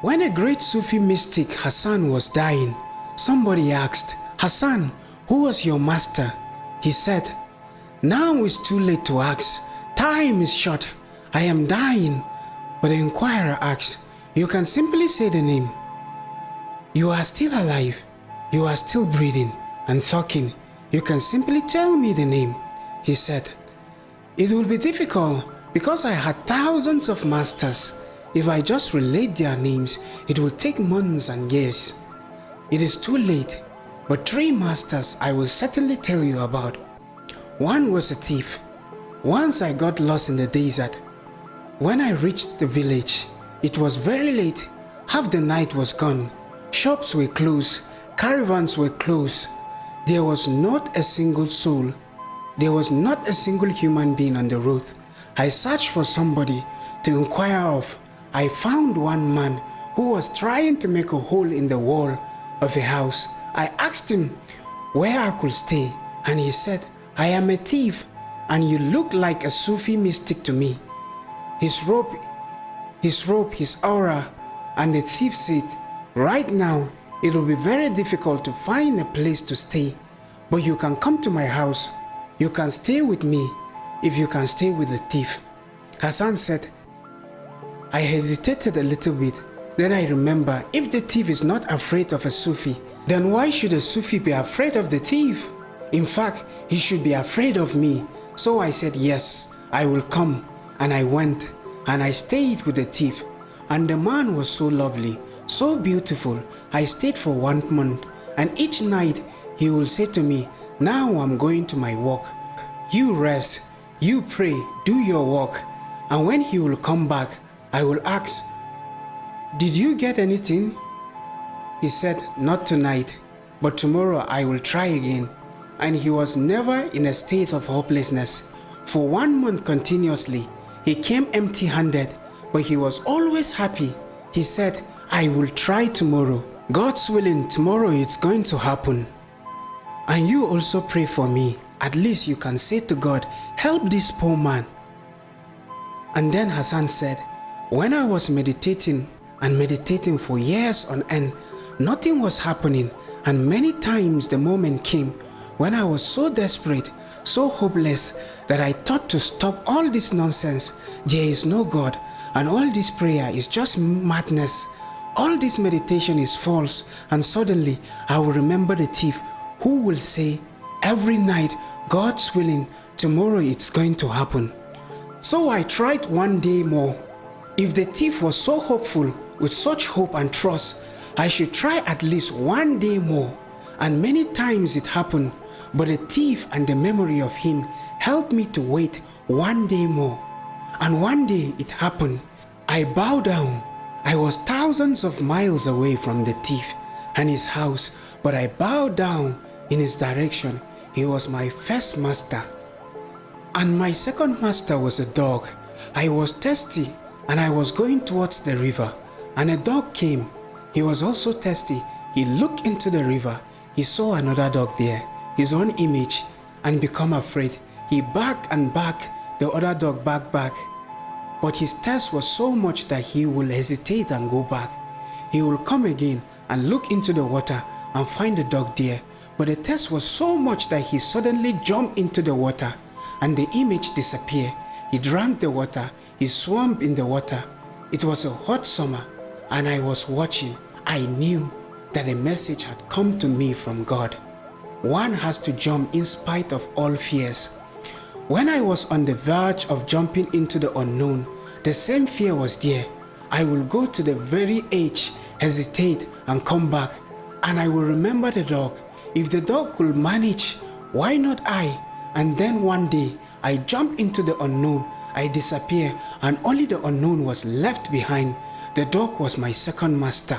When a great Sufi mystic Hassan was dying, somebody asked, "Hassan, who was your master?" He said, "Now it's too late to ask. Time is short. I am dying." But the inquirer asked, "You can simply say the name. You are still alive. You are still breathing and talking. You can simply tell me the name." He said, "It will be difficult because I had thousands of masters. If I just relate their names, it will take months and years. It is too late, but 3 masters I will certainly tell you about. One was a thief. Once I got lost in the desert. When I reached the village, it was very late. Half the night was gone. Shops were closed. Caravans were closed. There was not a single soul. There was not a single human being on the road. I searched for somebody to inquire of. I found one man who was trying to make a hole in the wall of a house. I asked him where I could stay, and he said, "I am a thief, and you look like a Sufi mystic to me." His robe, his aura, and the thief said, "Right now, it will be very difficult to find a place to stay, but you can come to my house. You can stay with me if you can stay with the thief." Hassan said, I hesitated a little bit. Then I remember, if the thief is not afraid of a Sufi, then why should a Sufi be afraid of the thief? In fact, he should be afraid of me. So I said, "Yes, I will come." And I went, and I stayed with the thief. And the man was so lovely, so beautiful. I stayed for 1 month, and each night he will say to me, "Now I'm going to my work. You rest, you pray, do your work." And when he will come back, I will ask, "Did you get anything?" He said, "Not tonight, but tomorrow I will try again." And he was never in a state of hopelessness. For 1 month continuously, he came empty-handed, but he was always happy. He said, "I will try tomorrow. God's willing, tomorrow it's going to happen." And you also pray for me. At least you can say to God, "Help this poor man." And then Hassan said, "When I was meditating for years on end, nothing was happening, and many times the moment came when I was so desperate, so hopeless, that I thought to stop all this nonsense. There is no God, and all this prayer is just madness. All this meditation is false, and suddenly I will remember the thief who will say every night, 'God's willing, tomorrow it's going to happen.' So I tried 1 day more. If the thief was so hopeful, with such hope and trust, I should try at least 1 day more. And many times it happened, but the thief and the memory of him helped me to wait 1 day more. And 1 day it happened. I bowed down. I was thousands of miles away from the thief and his house, but I bowed down in his direction. He was my first master. And my second master was a dog. I was thirsty, and I was going towards the river, and a dog came. He was also thirsty. He looked into the river. He saw another dog there, his own image, and become afraid. He barked and barked. The other dog barked back. But his thirst was so much that he will hesitate and go back. He will come again and look into the water and find the dog there. But the thirst was so much that he suddenly jumped into the water, and the image disappeared. He drank the water. He swam in the water. It was a hot summer, and I was watching. I knew that a message had come to me from God. One has to jump in spite of all fears. When I was on the verge of jumping into the unknown, the same fear was there. I will go to the very edge, hesitate, and come back, and I will remember the dog. If the dog could manage, why not I? And then one day, I jumped into the unknown. I disappeared, and only the unknown was left behind. The dog was my second master.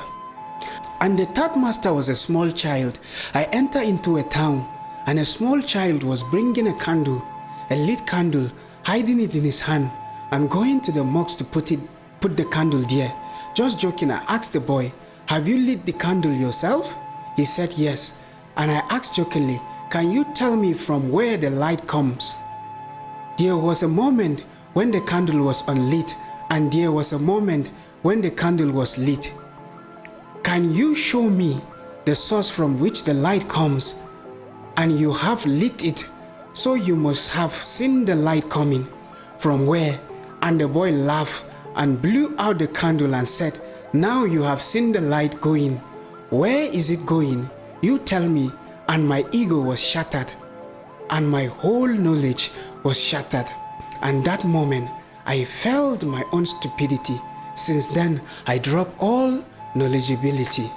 And the third master was a small child. I entered into a town, and a small child was bringing a candle, a lit candle, hiding it in his hand, and going to the mosque to put the candle there. Just joking, I asked the boy, "Have you lit the candle yourself?" He said yes. And I asked jokingly, "Can you tell me from where the light comes?" There was a moment when the candle was unlit, and there was a moment when the candle was lit. Can you show me the source from which the light comes? And you have lit it, so you must have seen the light coming. From where? And the boy laughed and blew out the candle and said, now you have seen the light going. Where is it going? You tell me. And my ego was shattered, and my whole knowledge was shattered. And that moment, I felt my own stupidity. Since then, I dropped all knowledgeability.